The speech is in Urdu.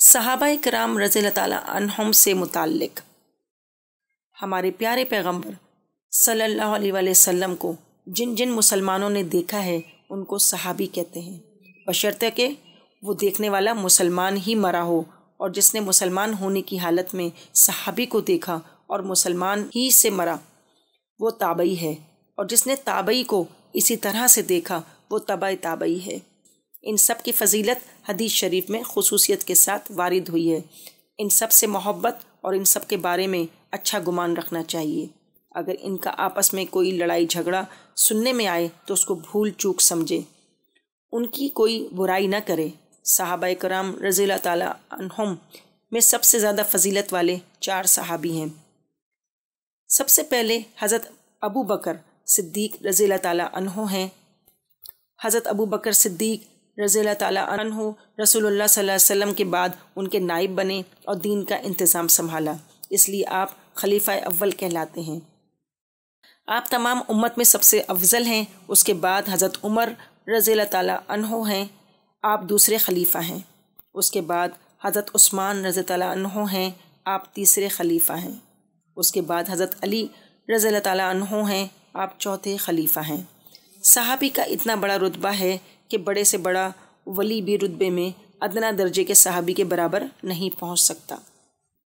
صحابہ کرام رضی اللہ تعالیٰ عنہم سے متعلق ہمارے پیارے پیغمبر صلی اللہ علیہ وآلہ وسلم کو جن جن مسلمانوں نے دیکھا ہے ان کو صحابی کہتے ہیں، بشرطے کہ وہ دیکھنے والا مسلمان ہی مرا ہو، اور جس نے مسلمان ہونے کی حالت میں صحابی کو دیکھا اور مسلمان ہی سے مرا وہ تابعی ہے، اور جس نے تابعی کو اسی طرح سے دیکھا وہ تبع تابعی ہے۔ ان سب کی فضیلت حدیث شریف میں خصوصیت کے ساتھ وارد ہوئی ہے۔ ان سب سے محبت اور ان سب کے بارے میں اچھا گمان رکھنا چاہیے۔ اگر ان کا آپس میں کوئی لڑائی جھگڑا سننے میں آئے تو اس کو بھول چوک سمجھے، ان کی کوئی برائی نہ کرے۔ صحابہ کرام رضی اللہ تعالیٰ عنہم میں سب سے زیادہ فضیلت والے 4 صحابی ہیں۔ سب سے پہلے حضرت ابو بکر صدیق رضی اللہ تعالیٰ عنہ ہیں۔ حضرت ابو بکر صدیق رضی اللہ تعالیٰ عنہ رسول اللہ صلی اللہ علیہ وسلم کے بعد ان کے نائب بنے اور دین کا انتظام سنبھالا، اس لیے آپ خلیفہ اول کہلاتے ہیں۔ آپ تمام امت میں سب سے افضل ہیں۔ اس کے بعد حضرت عمر رضی اللہ تعالیٰ عنہ ہیں، آپ دوسرے خلیفہ ہیں۔ اس کے بعد حضرت عثمان رضی اللہ عنہ ہیں، آپ تیسرے خلیفہ ہیں۔ اس کے بعد حضرت علی رضی اللہ تعالیٰ عنہ ہیں، آپ چوتھے خلیفہ ہیں۔ صحابی کا اتنا بڑا رتبہ ہے کہ بڑے سے بڑا ولی بھی رتبے میں ادنا درجے کے صحابی کے برابر نہیں پہنچ سکتا۔